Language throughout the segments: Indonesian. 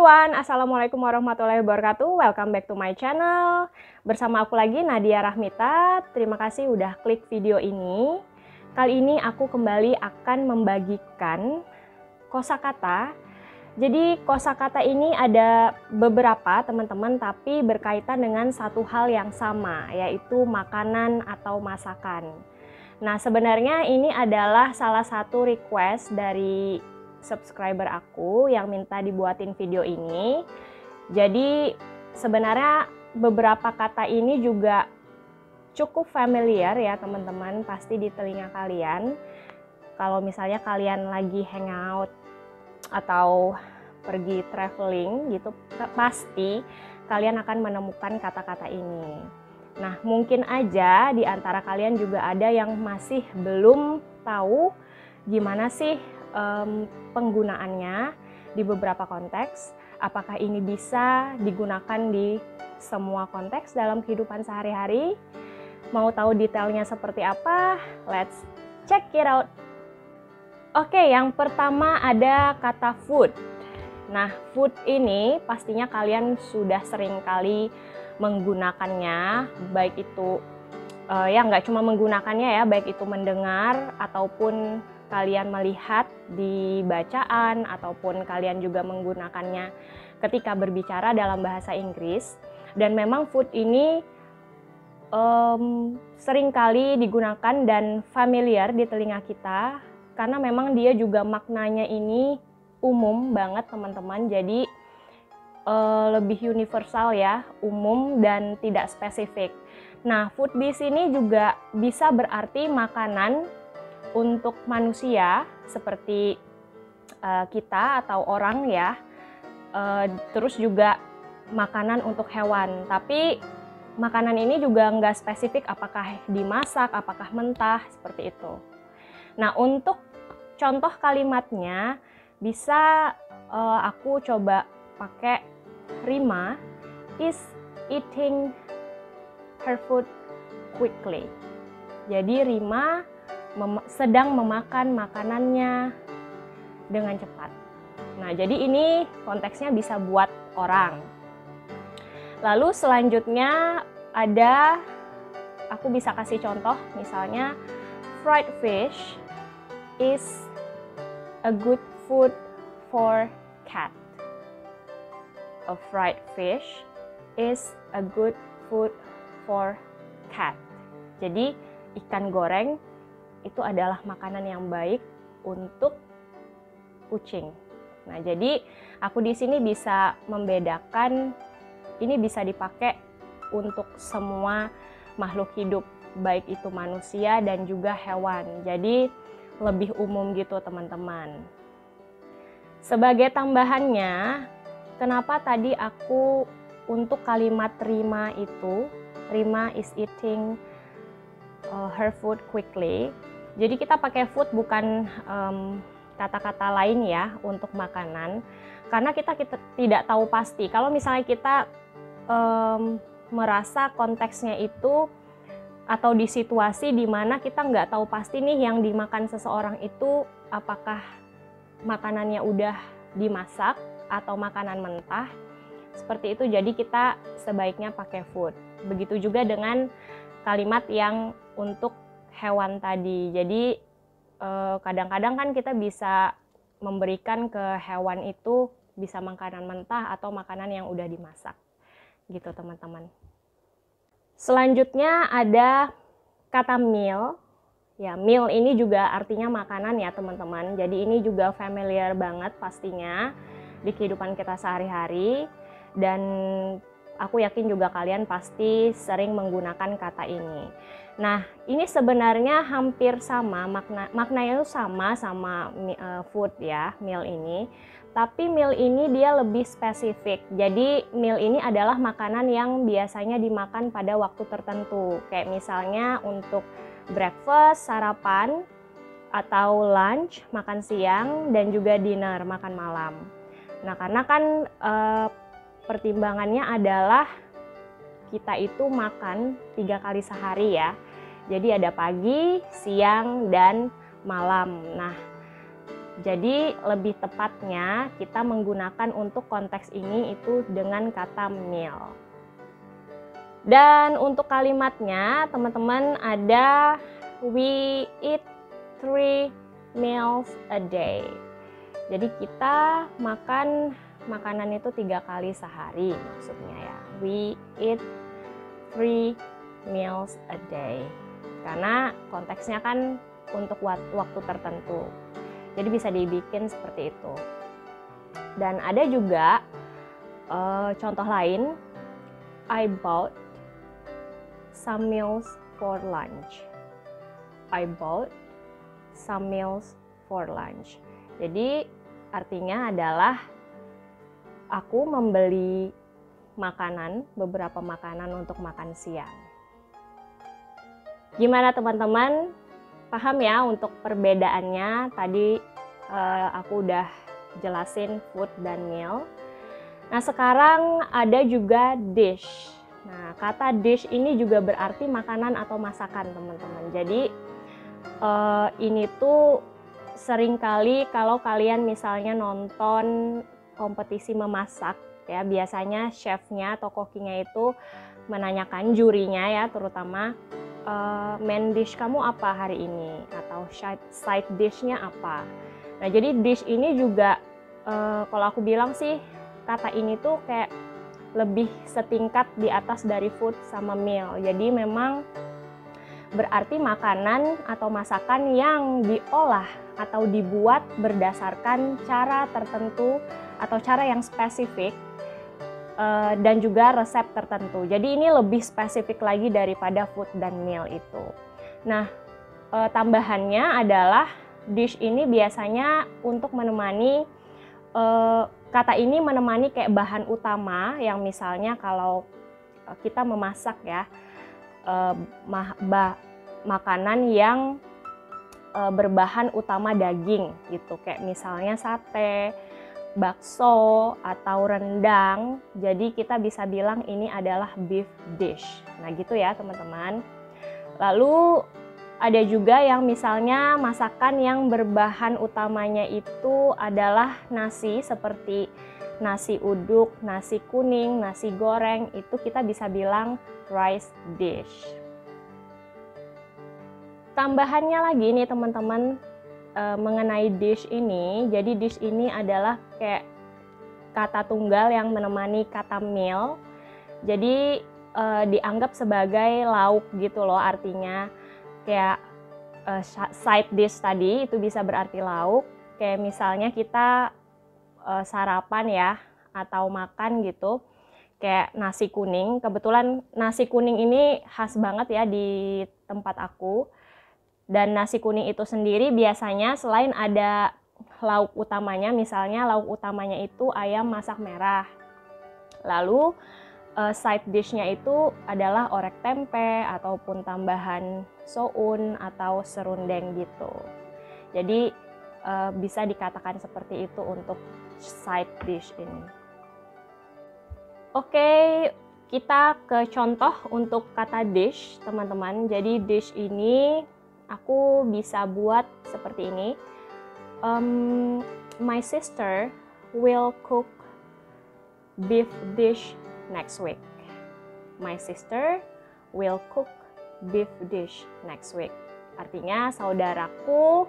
everyone, Assalamualaikum warahmatullahi wabarakatuh. Welcome back to my channel. Bersama aku lagi Nadia Rahmita. Terima kasih udah klik video ini. Kali ini aku kembali akan membagikan kosakata. Jadi kosakata ini ada beberapa teman-teman, tapi berkaitan dengan satu hal yang sama, yaitu makanan atau masakan. Nah, sebenarnya ini adalah salah satu request dari subscriber aku yang minta dibuatin video ini. Jadi sebenarnya beberapa kata ini juga cukup familiar ya teman-teman, pasti di telinga kalian. Kalau misalnya kalian lagi hangout atau pergi traveling gitu, pasti kalian akan menemukan kata-kata ini. Nah, mungkin aja di antara kalian juga ada yang masih belum tahu gimana sih penggunaannya di beberapa konteks. Apakah ini bisa digunakan di semua konteks dalam kehidupan sehari-hari? Mau tahu detailnya seperti apa? Let's check it out. Oke, yang pertama ada kata food. Nah, food ini pastinya kalian sudah sering kali menggunakannya, baik itu ya nggak cuma menggunakannya ya, baik itu mendengar ataupun kalian melihat di bacaan, ataupun kalian juga menggunakannya ketika berbicara dalam bahasa Inggris. Dan memang food ini sering kali digunakan dan familiar di telinga kita, karena memang dia juga maknanya ini umum banget teman-teman. Jadi lebih universal ya, umum dan tidak spesifik. Nah, food di sini juga bisa berarti makanan untuk manusia seperti kita atau orang ya, terus juga makanan untuk hewan. Tapi makanan ini juga nggak spesifik apakah dimasak, apakah mentah, seperti itu. Nah, untuk contoh kalimatnya bisa aku coba pakai Rima is eating her food quickly. Jadi Rima sedang memakan makanannya dengan cepat. Nah, jadi ini konteksnya bisa buat orang. Lalu selanjutnya ada, aku bisa kasih contoh, misalnya fried fish is a good food for cat. A fried fish is a good food for cat. Jadi ikan goreng itu adalah makanan yang baik untuk kucing. Nah, jadi aku di sini bisa membedakan, ini bisa dipakai untuk semua makhluk hidup, baik itu manusia dan juga hewan. Jadi lebih umum gitu teman-teman. Sebagai tambahannya, kenapa tadi aku untuk kalimat Rima itu, Rima is eating her food quickly. Jadi kita pakai food bukan kata-kata lain ya untuk makanan, karena kita tidak tahu pasti. Kalau misalnya kita merasa konteksnya itu atau di situasi di mana kita nggak tahu pasti nih yang dimakan seseorang itu apakah makanannya udah dimasak atau makanan mentah, seperti itu. Jadi kita sebaiknya pakai food. Begitu juga dengan kalimat yang untuk hewan tadi. Jadi kadang-kadang kan kita bisa memberikan ke hewan itu bisa makanan mentah atau makanan yang udah dimasak gitu teman-teman. Selanjutnya ada kata meal. Ya, meal ini juga artinya makanan ya teman-teman. Jadi ini juga familiar banget pastinya di kehidupan kita sehari-hari, dan aku yakin juga kalian pasti sering menggunakan kata ini. Nah, ini sebenarnya hampir sama, maknanya itu sama food ya, meal ini. Tapi meal ini dia lebih spesifik. Jadi meal ini adalah makanan yang biasanya dimakan pada waktu tertentu. Kayak misalnya untuk breakfast, sarapan, atau lunch, makan siang, dan juga dinner, makan malam. Nah, karena kan pertimbangannya adalah kita itu makan 3 kali sehari ya. Jadi ada pagi, siang, dan malam. Nah, Jadi lebih tepatnya kita menggunakan untuk konteks ini itu dengan kata meal. Dan untuk kalimatnya teman-teman ada we eat 3 meals a day. Jadi kita makan makanan itu 3 kali sehari maksudnya ya. We eat 3 meals a day. Karena konteksnya kan untuk waktu tertentu. Jadi bisa dibikin seperti itu. Dan ada juga contoh lain, I bought some meals for lunch. I bought some meals for lunch. Jadi artinya adalah aku membeli beberapa makanan untuk makan siang. Gimana teman-teman? Paham ya untuk perbedaannya? Tadi aku udah jelasin food dan meal. Nah sekarang ada juga dish. Nah kata dish ini juga berarti makanan atau masakan teman-teman. Jadi ini tuh seringkali kalau kalian misalnya nonton kompetisi memasak ya, biasanya chefnya atau cookingnya itu menanyakan jurinya ya, terutama main dish kamu apa hari ini, atau side dishnya apa. Nah jadi dish ini juga kalau aku bilang sih kata ini tuh kayak lebih setingkat di atas dari food sama meal. Jadi memang berarti makanan atau masakan yang diolah atau dibuat berdasarkan cara tertentu atau cara yang spesifik dan juga resep tertentu. Jadi ini lebih spesifik lagi daripada food dan meal itu. Nah, tambahannya adalah dish ini biasanya untuk menemani, kata ini menemani kayak bahan utama yang misalnya kalau kita memasak ya, makanan yang berbahan utama daging gitu, kayak misalnya sate, bakso atau rendang. Jadi kita bisa bilang ini adalah beef dish. Nah gitu ya teman-teman. Lalu ada juga yang misalnya masakan yang berbahan utamanya itu adalah nasi, seperti nasi uduk, nasi kuning, nasi goreng, itu kita bisa bilang rice dish. Tambahannya lagi nih teman-teman, mengenai dish ini, jadi dish ini adalah kayak kata tunggal yang menemani kata meal. Jadi dianggap sebagai lauk gitu loh artinya. Kayak side dish tadi itu bisa berarti lauk. Kayak misalnya kita sarapan ya atau makan gitu. Kayak nasi kuning. Kebetulan nasi kuning ini khas banget ya di tempat aku. Dan nasi kuning itu sendiri biasanya selain ada lauk utamanya, misalnya lauk utamanya itu ayam masak merah. Lalu side dishnya itu adalah orek tempe ataupun tambahan soun atau serundeng gitu. Jadi bisa dikatakan seperti itu untuk side dish ini. Oke, kita ke contoh untuk kata dish teman-teman. Jadi dish ini aku bisa buat seperti ini. My sister will cook beef dish next week. My sister will cook beef dish next week. Artinya saudaraku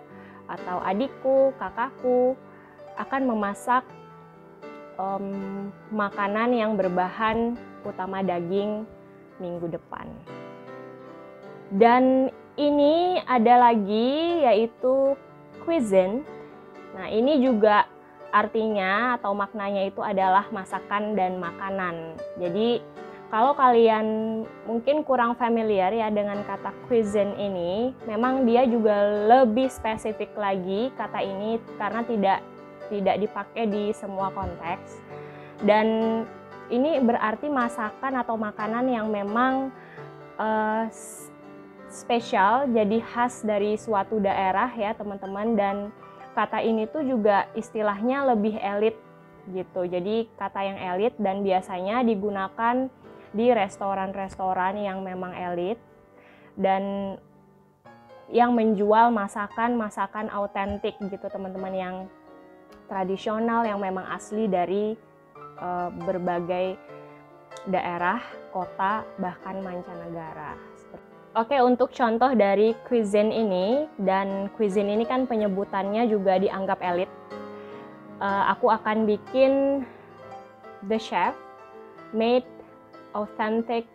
atau adikku, kakakku akan memasak makanan yang berbahan utama daging minggu depan. Dan ini ada lagi yaitu cuisine. Nah ini juga artinya atau maknanya itu adalah masakan dan makanan. Jadi kalau kalian mungkin kurang familiar ya dengan kata cuisine ini, memang dia juga lebih spesifik lagi kata ini karena tidak dipakai di semua konteks. Dan ini berarti masakan atau makanan yang memang spesial, jadi khas dari suatu daerah ya teman-teman. Dan kata ini tuh juga istilahnya lebih elit gitu. Jadi kata yang elit dan biasanya digunakan di restoran-restoran yang memang elit. Dan yang menjual masakan-masakan autentik gitu teman-teman, yang tradisional, yang memang asli dari berbagai daerah, kota, bahkan mancanegara. Oke, untuk contoh dari cuisine ini, dan cuisine ini kan penyebutannya juga dianggap elit. Aku akan bikin the chef made authentic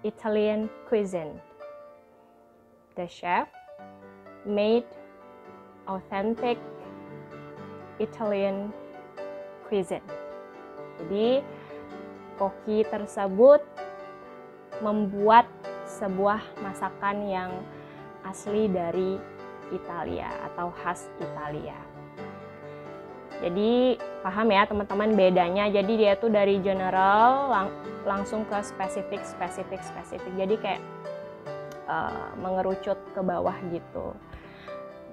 Italian cuisine. The chef made authentic Italian cuisine. Jadi koki tersebut membuat sebuah masakan yang asli dari Italia atau khas Italia. Jadi paham ya teman-teman bedanya. Jadi dia tuh dari general langsung ke spesifik. Jadi kayak mengerucut ke bawah gitu.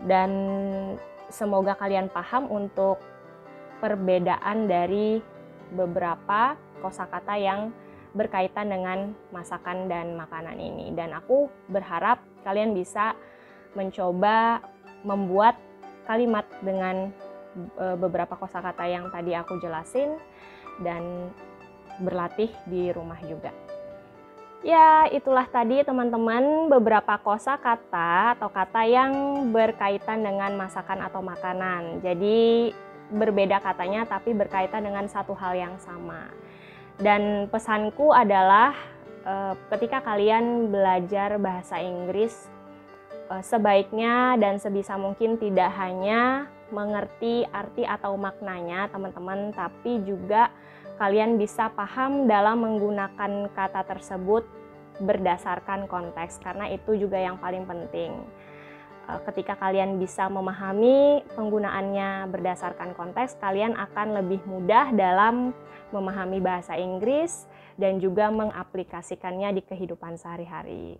Dan semoga kalian paham untuk perbedaan dari beberapa kosakata yang berkaitan dengan masakan dan makanan ini. Dan aku berharap kalian bisa mencoba membuat kalimat dengan beberapa kosakata yang tadi aku jelasin dan berlatih di rumah juga. Ya, itulah tadi teman-teman beberapa kosakata atau kata yang berkaitan dengan masakan atau makanan. Jadi berbeda katanya tapi berkaitan dengan satu hal yang sama. Dan pesanku adalah ketika kalian belajar bahasa Inggris, sebaiknya dan sebisa mungkin tidak hanya mengerti arti atau maknanya teman-teman, tapi juga kalian bisa paham dalam menggunakan kata tersebut berdasarkan konteks, karena itu juga yang paling penting. Ketika kalian bisa memahami penggunaannya berdasarkan konteks, kalian akan lebih mudah dalam memahami bahasa Inggris dan juga mengaplikasikannya di kehidupan sehari-hari.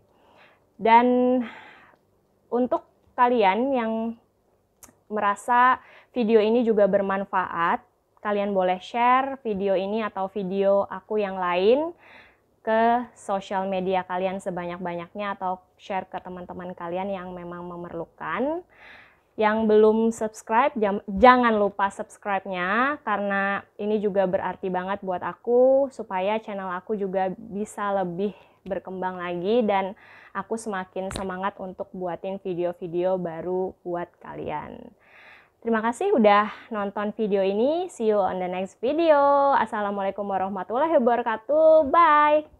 Dan untuk kalian yang merasa video ini juga bermanfaat, kalian boleh share video ini atau video aku yang lain ke sosial media kalian sebanyak-banyaknya, atau share ke teman-teman kalian yang memang memerlukan. Yang belum subscribe, jangan lupa subscribe-nya, karena ini juga berarti banget buat aku supaya channel aku juga bisa lebih berkembang lagi dan aku semakin semangat untuk buatin video-video baru buat kalian. Terima kasih udah nonton video ini. See you on the next video. Assalamualaikum warahmatullahi wabarakatuh. Bye!